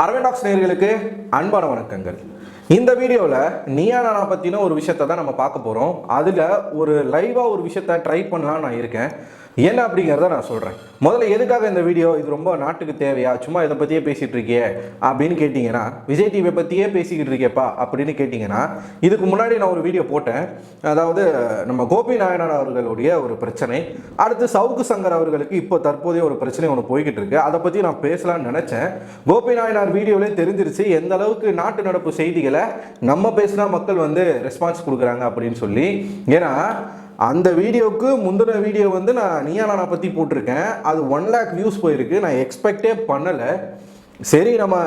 அரவிந்தாக்ஸ் நேயர்களுக்கு அன்பான வணக்கங்கள். இந்த வீடியோவில் நீயா நானா பற்றின ஒரு விஷயத்தை தான் நம்ம பார்க்க போகிறோம். அதில் ஒரு லைவாக ஒரு விஷயத்தை ட்ரை பண்ணலான்னு நான் இருக்கேன். என்ன அப்படிங்கிறத நான் சொல்கிறேன். முதல்ல எதுக்காக இந்த வீடியோ, இது ரொம்ப நாட்டுக்கு தேவையா, சும்மா இதை பற்றியே பேசிகிட்டு இருக்கியே அப்படின்னு கேட்டிங்கன்னா, விஜய் டிவியை பற்றியே பேசிக்கிட்டு இருக்கேப்பா அப்படின்னு கேட்டிங்கன்னா, இதுக்கு முன்னாடி நான் ஒரு வீடியோ போட்டேன். அதாவது நம்ம கோபி நாயனார் அவர்களுடைய ஒரு பிரச்சனை, அடுத்து சவுக்கு சங்கர் அவர்களுக்கு இப்போ தற்போதைய ஒரு பிரச்சனை ஒன்று போய்கிட்டு இருக்கு. அதை பற்றி நான் பேசலாம்னு நினச்சேன். கோபி நாயனார் வீடியோவிலே தெரிஞ்சிருச்சு எந்த அளவுக்கு நாட்டு நடப்பு செய்திகளை நம்ம பேசினா மக்கள் வந்து ரெஸ்பான்ஸ் கொடுக்குறாங்க அப்படின்னு சொல்லி. ஏன்னா அந்த வீடியோவுக்கு முந்தின வீடியோ வந்து நான் நீயா நானா பற்றி போட்டிருக்கேன். அது 1 lakh வியூஸ் போயிருக்கு. நான் எக்ஸ்பெக்டே பண்ணலை. சரி, நம்ம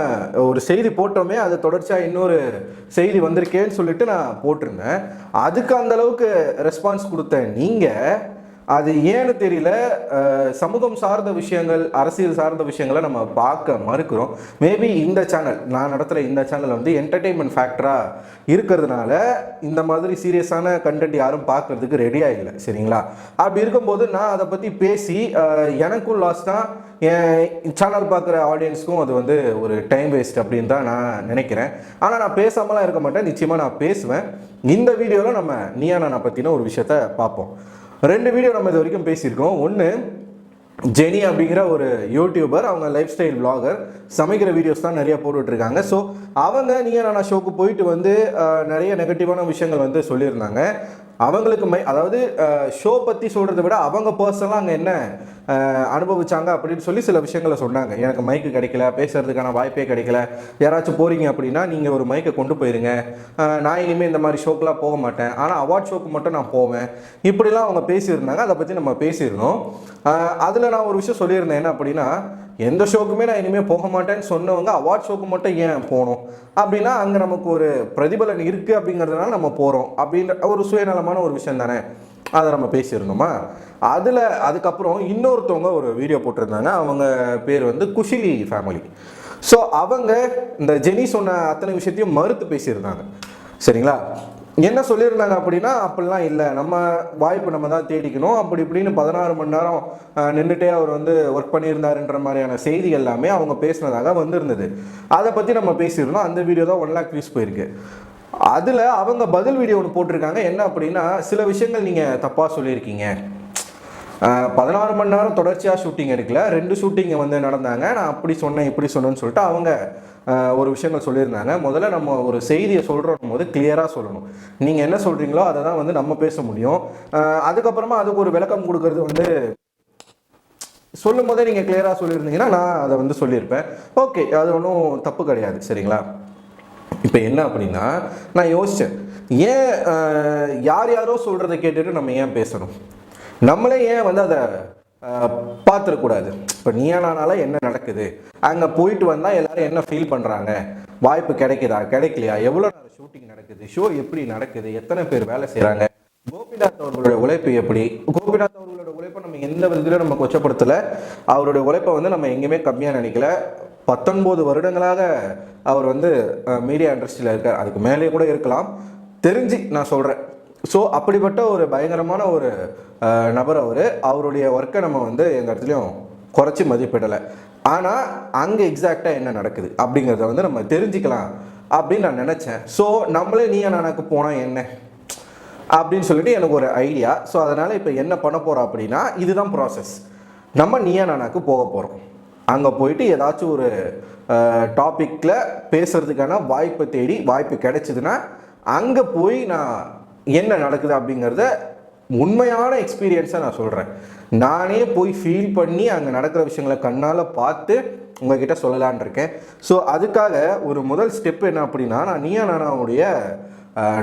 ஒரு செய்தி போட்டோமே, அது தொடர்ச்சியாக இன்னொரு செய்தி வந்திருக்கேன்னு சொல்லிட்டு நான் போட்டிருந்தேன். அதுக்கு அந்த அளவுக்கு ரெஸ்பான்ஸ் கொடுத்த நீங்கள், அது ஏன்னு தெரியல, சமூகம் சார்ந்த விஷயங்கள், அரசியல் சார்ந்த விஷயங்களை நம்ம பார்க்க மறுக்கிறோம். மேபி இந்த சேனல், நான் நடத்துகிற இந்த சேனல் வந்து என்டர்டெயின்மெண்ட் ஃபேக்டராக இருக்கிறதுனால இந்த மாதிரி சீரியஸான கண்டென்ட் யாரும் பார்க்கறதுக்கு ரெடியாக இல்லை. சரிங்களா? அப்படி இருக்கும்போது நான் அதை பற்றி பேசி எனக்கும் லாஸ் தான், என் சேனல் பார்க்குற ஆடியன்ஸுக்கும் அது வந்து ஒரு டைம் வேஸ்ட் அப்படின்னு தான் நான் நினைக்கிறேன். ஆனால் நான் பேசாமலாம் இருக்க மாட்டேன், நிச்சயமாக நான் பேசுவேன். இந்த வீடியோவில் நம்ம நீயா நானா பற்றின ஒரு விஷயத்த பார்ப்போம். 2 வீடியோ நம்ம இது வரைக்கும் பேசியிருக்கோம். ஒன்று, ஜெனி அப்படிங்கிற ஒரு யூடியூபர், அவங்க லைஃப் ஸ்டைல் விளாகர், சமைக்கிற வீடியோஸ் தான் நிறைய போட்டுட்ருக்காங்க. ஸோ அவங்க நீயா நானா ஷோக்கு போயிட்டு வந்து நிறைய நெகட்டிவான விஷயங்கள் வந்து சொல்லியிருந்தாங்க. அவங்களுக்கு அதாவது ஷோ பற்றி சொல்கிறத விட அவங்க பர்சனலாக அங்கே என்ன அனுபவிச்சாங்க அப்படின்னு சொல்லி சில விஷயங்களை சொன்னாங்க. எனக்கு மைக்கு கிடைக்கல, பேசுகிறதுக்கான வாய்ப்பே கிடைக்கல, யாராச்சும் போகிறீங்க அப்படின்னா நீங்கள் ஒரு மைக்கை கொண்டு போயிருங்க, நான் இனிமேல் இந்த மாதிரி ஷோக்கெலாம் போக மாட்டேன், ஆனால் அவார்ட் ஷோக்கு மட்டும் நான் போவேன், இப்படிலாம் அவங்க பேசியிருந்தாங்க. அதை பற்றி நம்ம பேசியிருந்தோம். அதில் நான் ஒரு விஷயம் சொல்லியிருந்தேன். என்ன அப்படின்னா, எந்த ஷோக்குமே நான் இனிமேல் போக மாட்டேன்னு சொன்னவங்க அவார்ட் ஷோக்கு மட்டும் ஏன் போகணும் அப்படின்னா, அங்கே நமக்கு ஒரு பிரதிபலன் இருக்குது அப்படிங்கிறதுனால நம்ம போகிறோம் அப்படின்ற ஒரு சுயநலமான ஒரு விஷயம் தானே. அதை நம்ம பேசியிருந்தோமா. அதுக்கப்புறம் இன்னொருத்தவங்க ஒரு வீடியோ போட்டிருந்தாங்க. அவங்க பேர் வந்து குஷிலி ஃபேமிலி. ஸோ அவங்க இந்த ஜெனி சொன்ன அத்தனை விஷயத்தையும் மறுத்து பேசியிருந்தாங்க. சரிங்களா? என்ன சொல்லியிருந்தாங்க அப்படின்னா, அப்படிலாம் இல்லை, நம்ம வாய்ப்பு நம்ம தான் தேடிக்கணும், அப்படி இப்படின்னு 16 மணி நேரம் நின்றுட்டே அவர் வந்து ஒர்க் பண்ணியிருந்தாருன்ற மாதிரியான செய்தி எல்லாமே அவங்க பேசினதாக வந்திருந்தது. அதை பற்றி நம்ம பேசியிருந்தோம். அந்த வீடியோ தான் 1 lakh வியூஸ் போயிருக்கு. அதில் அவங்க பதில் வீடியோ ஒன்று போட்டிருக்காங்க. என்ன அப்படின்னா, சில விஷயங்கள் நீங்கள் தப்பாக சொல்லியிருக்கீங்க. 16 மணி நேரம் தொடர்ச்சியாக ஷூட்டிங் எடுக்கல, 2 ஷூட்டிங்கை வந்து நடந்தாங்க, நான் அப்படி சொன்னேன் இப்படி சொன்னேன்னு சொல்லிட்டு அவங்க ஒரு விஷயங்கள் சொல்லியிருந்தாங்க. முதல்ல நம்ம ஒரு செய்தியை சொல்கிறோம் போது கிளியராக சொல்லணும். நீங்கள் என்ன சொல்கிறீங்களோ அதை தான் வந்து நம்ம பேச முடியும். அதுக்கப்புறமா அதுக்கு ஒரு விளக்கம் கொடுக்கறது வந்து சொல்லும் போதே நீங்கள் கிளியராக சொல்லியிருந்தீங்கன்னா நான் அதை வந்து சொல்லியிருப்பேன். ஓகே, அது ஒன்றும் தப்பு கிடையாது. சரிங்களா? இப்போ என்ன அப்படின்னா, நான் யோசித்தேன், ஏன் யார் யாரோ சொல்கிறத கேட்டுட்டு நம்ம ஏன் பேசணும்? நம்மளே ஏன் வந்து அதை பார்த்துடக்கூடாது? இப்போ நீயா நானால என்ன நடக்குது, அங்கே போயிட்டு வந்தால் எல்லாரும் என்ன ஃபீல் பண்ணுறாங்க, வாய்ப்பு கிடைக்குதா கிடைக்கலையா, எவ்வளோ நேரம் ஷூட்டிங் நடக்குது, ஷோ எப்படி நடக்குது, எத்தனை பேர் வேலை செய்கிறாங்க, கோபிநாத் அவர்களோட உழைப்பு எப்படி, கோபிநாத் அவர்களோட உழைப்பை நம்ம எந்த விதத்திலும் நம்ம கொச்சப்படுத்தலை. அவருடைய உழைப்பை வந்து நம்ம எங்கேயுமே கம்மியாக நினைக்கல. 19 வருடங்களாக அவர் வந்து மீடியா இண்டஸ்ட்ரியில் இருக்கார், அதுக்கு மேலே கூட இருக்கலாம், தெரிஞ்சு நான் சொல்கிறேன். ஸோ அப்படிப்பட்ட ஒரு பயங்கரமான ஒரு நபர் அவருடைய ஒர்க்கை நம்ம வந்து எந்த இடத்துலையும் குறைச்சி மதிப்பிடலை. ஆனால் அங்கே எக்ஸாக்டாக என்ன நடக்குது அப்படிங்கிறத வந்து நம்ம தெரிஞ்சுக்கலாம் அப்படின்னு நான் நினச்சேன். ஸோ நம்மளே நீயா நானாக்கு போனால் என்ன அப்படின்னு சொல்லிட்டு எனக்கு ஒரு ஐடியா. ஸோ அதனால் இப்போ என்ன பண்ண போகிறோம் அப்படின்னா, இதுதான் ப்ராசஸ். நம்ம நீயா நானாக்கு போக போகிறோம். அங்கே போயிட்டு ஏதாச்சும் ஒரு டாப்பிக்கில் பேசுகிறதுக்கான வாய்ப்பை தேடி, வாய்ப்பு கிடைச்சிதுன்னா அங்கே போய் நான் என்ன நடக்குது அப்படிங்கிறத உண்மையான எக்ஸ்பீரியன்ஸை நான் சொல்கிறேன். நானே போய் ஃபீல் பண்ணி அங்கே நடக்கிற விஷயங்களை கண்ணால் பார்த்து உங்ககிட்ட சொல்லலான் இருக்கேன். ஸோ அதுக்காக ஒரு முதல் ஸ்டெப் என்ன அப்படின்னா, நான் நீயா நானாவுடைய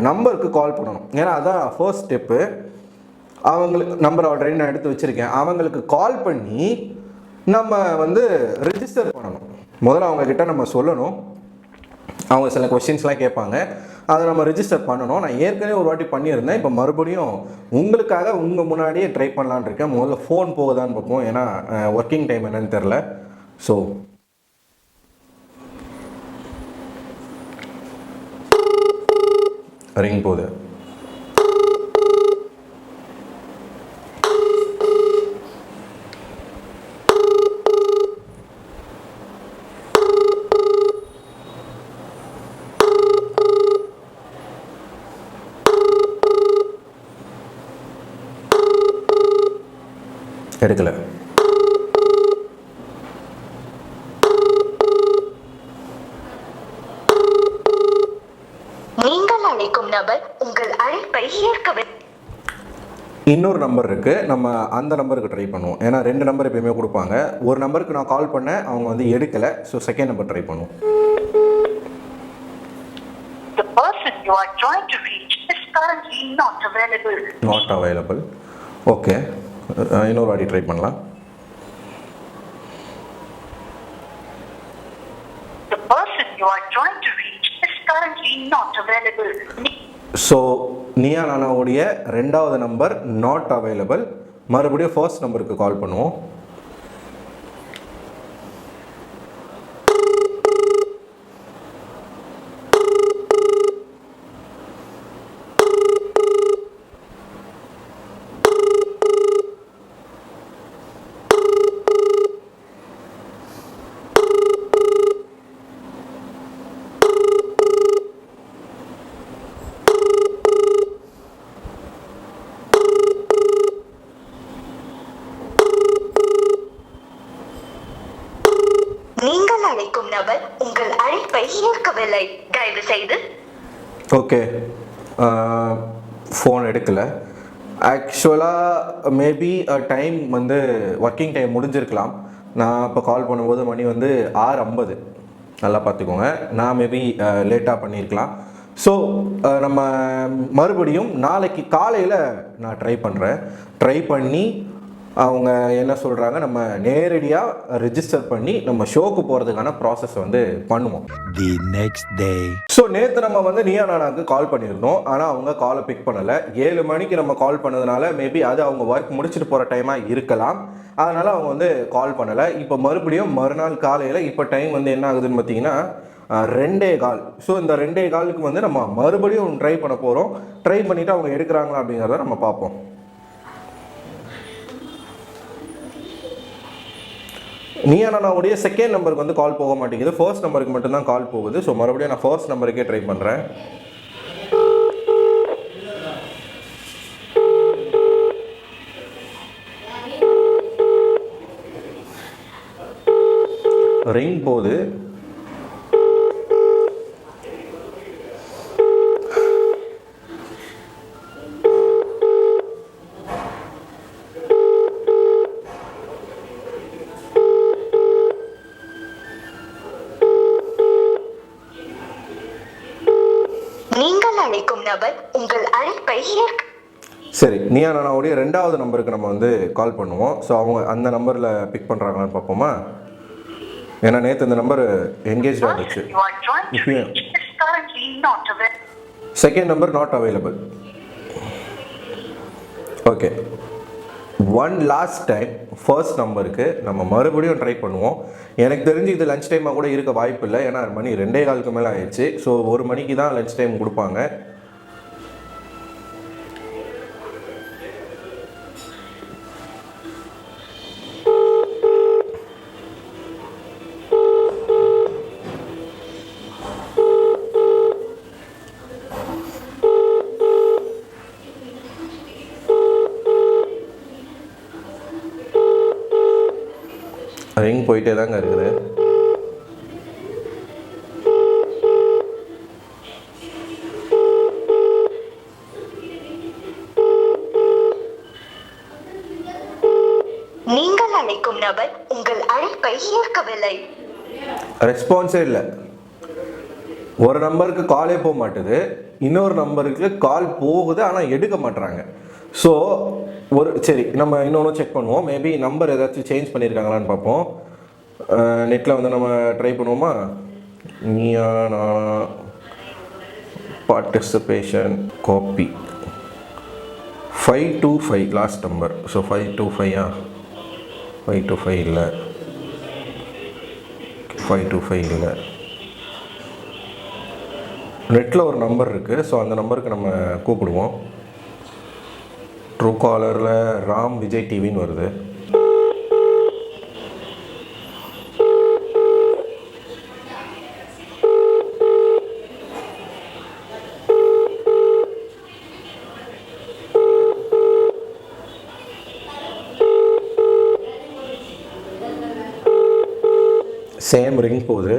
நம்பருக்கு கால் பண்ணணும். ஏன்னா அதுதான் ஃபர்ஸ்ட் ஸ்டெப்பு. அவங்களுக்கு நம்பர் ஆல்ரெடி நான் எடுத்து வச்சுருக்கேன். அவங்களுக்கு கால் பண்ணி நம்ம வந்து ரிஜிஸ்டர் பண்ணணும். முதல்ல அவங்கக்கிட்ட நம்ம சொல்லணும். அவங்க சில கொஸ்டின்ஸ்லாம் கேட்பாங்க, அதை நம்ம ரிஜிஸ்டர் பண்ணணும். நான் ஏற்கனவே ஒரு வாட்டி பண்ணியிருந்தேன். இப்போ மறுபடியும் உங்களுக்காக உங்கள் முன்னாடியே ட்ரை பண்ணலான்னு இருக்கேன். முதல்ல ஃபோன் போகுதான்னு பார்ப்போம், ஏன்னா ஒர்க்கிங் டைம் என்னன்னு தெரில. ஸோ ரிங் போகுது. எடுக்கல. நீங்கள் அழைக்கும் நபர் உங்கள் அழைப்பை ஏற்கவில்லை. இன்னொரு நம்பர் இருக்குது, நம்ம அந்த நம்பருக்கு ட்ரை பண்ணுவோம். ஏன்னா 2 நம்பர் எப்பயுமே கொடுப்பாங்க. ஒரு நம்பருக்கு நான் கால் பண்ணேன், அவங்க வந்து எடுக்கலை. ஸோ செகண்ட் நம்பர் ட்ரை பண்ணுவோம். The person you are trying to reach is currently not available. Not available. Okay, இன்னொரு வாட்டி ட்ரை பண்ணலாம். The person you are trying to reach is currently not available. So நீயா நானாவுடைய 2வது number not available. மறுபடியும் first நம்பருக்கு கால் பண்ணுவோம். நீங்கள் அழைக்கும் நபர் உங்கள் அழைப்பை ஏற்கவில்லை. தயவு செய்து. ஓகே, ஃபோன் எடுக்கலை. ஆக்சுவலாக மேபி டைம் வந்து ஒர்க்கிங் டைம் முடிஞ்சிருக்கலாம். நான் இப்போ கால் பண்ணும்போது மணி வந்து 6:50. நல்லா பார்த்துக்கோங்க, நான் மேபி லேட்டாக பண்ணியிருக்கலாம். ஸோ நம்ம மறுபடியும் நாளைக்கு காலையில் நான் ட்ரை பண்ணுறேன். ட்ரை பண்ணி அவங்க என்ன சொல்கிறாங்க, நம்ம நேரடியாக ரெஜிஸ்டர் பண்ணி நம்ம ஷோக்கு போகிறதுக்கான ப்ராசஸ் வந்து பண்ணுவோம். The next day. ஸோ நேற்று நம்ம வந்து நீயா நானாக்கு கால் பண்ணியிருந்தோம், ஆனால் அவங்க காலை பிக் பண்ணலை. 7 மணிக்கு நம்ம கால் பண்ணதுனால மேபி அது அவங்க ஒர்க் முடிச்சுட்டு போகிற டைமாக இருக்கலாம். அதனால் அவங்க வந்து கால் பண்ணலை. இப்போ மறுபடியும் மறுநாள் காலையில் இப்போ டைம் வந்து என்ன ஆகுதுன்னு பார்த்தீங்கன்னா 2:15. ஸோ இந்த 2:15க்கு வந்து நம்ம மறுபடியும் ட்ரை பண்ண போகிறோம். ட்ரை பண்ணிவிட்டு அவங்க எடுக்கிறாங்களா அப்படிங்கிறத நம்ம பார்ப்போம். நீயா நானாவுடைய செகண்ட் நம்பருக்கு வந்து கால் போக மாட்டேங்குது, ஃபர்ஸ்ட் நம்பருக்கு மட்டும்தான் கால் போகுது. ஸோ மறுபடியும் நான் ஃபர்ஸ்ட் நம்பருக்கே ட்ரை பண்ணுறேன். ரிங் போகுது. நீங்கள் அழைக்கும் நபர் உங்கள் அழைப்பை சரி, நீயா நானாவுடைய 2வது நம்பருக்கு நம்ம வந்து கால் பண்ணுவோம். ஸோ அவங்க அந்த நம்பரில் பிக் பண்ணுறாங்களான்னு பார்ப்போமா? ஏன்னா நேற்று இந்த நம்பர் என்கேஜ் ஆகிடுச்சு. Second number not available. Okay, one last time first நம்பருக்கு நம்ம மறுபடியும் ட்ரை பண்ணுவோம். எனக்கு தெரிஞ்சு இது லஞ்ச் டைமாக கூட இருக்க வாய்ப்பு இல்லை, ஏன்னா மணி 2:15க்கு மேலே ஆயிடுச்சு. ஸோ 1 மணிக்கு தான் லஞ்ச் டைம் கொடுப்பாங்க. ரிங் போயிட்டே தாங்க இருக்குது. நீங்கள் அழைக்கும் நபர் உங்கள் அழைப்பை ஏற்கவில்லை. ரெஸ்பான்ஸே இல்லை. ஒரு நம்பருக்கு காலே போக மாட்டுது, இன்னொரு நம்பருக்கு கால் போகுது, ஆனால் எடுக்க மாட்டுறாங்க. ஸோ சரி, நம்ம இன்னொன்று செக் பண்ணுவோம். மேபி நம்பர் ஏதாச்சும் சேஞ்ச் பண்ணியிருக்காங்களான்னு பார்ப்போம். நெட்டில் வந்து நம்ம ட்ரை பண்ணுவோமா? Neeya Naana participation copy 525 last number. So 525 525 இல்லை, 525 இல்லை. நெட்டில் ஒரு நம்பர் இருக்குது. ஸோ அந்த நம்பருக்கு நம்ம கூப்பிடுவோம். ட்ரூ காலரில் ராம் விஜய் டிவின்னு வருது. சேம் ரிங் போகுது.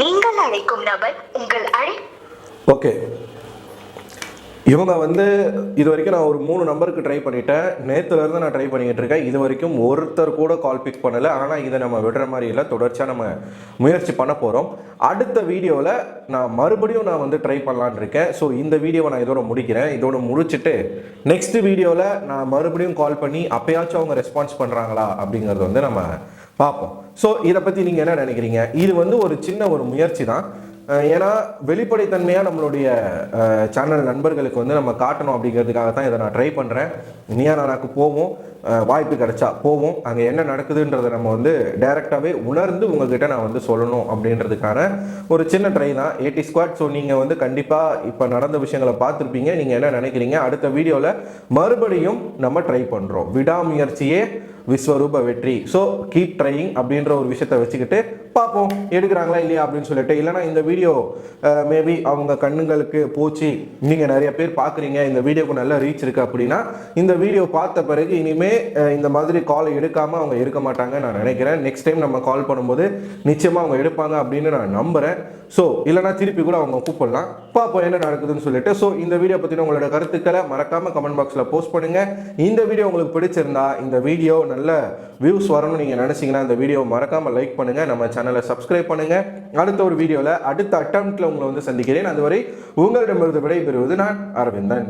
நீங்கள் அழைக்கும் நபர் உங்கள் ஓகே, இவங்க வந்து இது வரைக்கும் நான் ஒரு 3 நம்பருக்கு ட்ரை பண்ணிட்டேன். நேற்றுலேருந்து நான் ட்ரை பண்ணிக்கிட்டு இருக்கேன். இது வரைக்கும் ஒருத்தர் கூட கால் பிக் பண்ணலை. ஆனால் இதை நம்ம விடுற மாதிரி இல்லை, தொடர்ச்சியாக நம்ம முயற்சி பண்ண போகிறோம். அடுத்த வீடியோவில் நான் மறுபடியும் வந்து ட்ரை பண்ணலான்னு இருக்கேன். ஸோ இந்த வீடியோவை நான் இதோட முடிக்கிறேன். இதோட முடிச்சுட்டு நெக்ஸ்ட் வீடியோவில் நான் மறுபடியும் கால் பண்ணி அப்போயாச்சும் அவங்க ரெஸ்பான்ஸ் பண்ணுறாங்களா அப்படிங்கிறது வந்து நம்ம பார்ப்போம். ஸோ இதை பற்றி நீங்கள் என்ன நினைக்கிறீங்க? இது வந்து ஒரு சின்ன ஒரு முயற்சி தான். ஏன்னா வெளிப்படைத்தன்மையாக நம்மளுடைய சேனல் நண்பர்களுக்கு வந்து நம்ம காட்டணும் அப்படிங்கிறதுக்காக தான் இதை நான் ட்ரை பண்ணுறேன். நீயா நானாக்கு போவோம், வாய்ப்பு கிடைச்சா போவோம், அங்கே என்ன நடக்குதுன்றதை நம்ம வந்து டைரெக்டாகவே உணர்ந்து உங்ககிட்ட நான் வந்து சொல்லணும் அப்படின்றதுக்கான ஒரு சின்ன ட்ரை தான் ஏடி ஸ்குவாட். ஸோ நீங்கள் வந்து கண்டிப்பாக இப்போ நடந்த விஷயங்களை பார்த்துருப்பீங்க. நீங்கள் என்ன நினைக்கிறீங்க? அடுத்த வீடியோவில் மறுபடியும் நம்ம ட்ரை பண்ணுறோம். விடாமுயற்சியே விஸ்வரூப வெற்றி. ஸோ கீப் ட்ரையிங் அப்படின்ற ஒரு விஷயத்தை வச்சுக்கிட்டு பார்ப்போம் எடுக்கிறாங்களா இல்லையா அப்படின்னு சொல்லிட்டு. இல்லைனா இந்த வீடியோ மேபி அவங்க கண்ணுங்களுக்கு போச்சு, நீங்கள் நிறைய பேர் பார்க்குறீங்க, இந்த வீடியோக்கு நல்ல ரீச் இருக்குது அப்படின்னா இந்த வீடியோ பார்த்த பிறகு இனிமேல் இந்த மாதிரி கால் எடுக்காமல் அவங்க இருக்க மாட்டாங்க நான் நினைக்கிறேன். நெக்ஸ்ட் டைம் நம்ம கால் பண்ணும்போது நிச்சயமாக அவங்க எடுப்பாங்க அப்படின்னு நான் நம்புகிறேன். ஸோ இல்லைனா திருப்பி கூட அவங்க கூப்பிடலாம், பார்ப்போம் என்ன நடக்குதுன்னு சொல்லிட்டு. ஸோ இந்த வீடியோ பற்றின உங்களோட கருத்துக்களை மறக்காமல் கமெண்ட் பாக்ஸில் போஸ்ட் பண்ணுங்கள். இந்த வீடியோ உங்களுக்கு பிடிச்சிருந்தா, இந்த வீடியோ நல்ல வியூஸ் வரணும்னு நீங்கள் நினச்சிங்கன்னா இந்த வீடியோ மறக்காமல் லைக் பண்ணுங்கள், நம்ம சேனலை சப்ஸ்கிரைப் பண்ணுங்கள். அடுத்த ஒரு வீடியோவில் அடுத்த அட்டம்ப்டில் உங்களை வந்து சந்திக்கிறேன். அதுவரை உங்களிடமிருந்து விடைபெறுவது நான் அரவிந்தன்.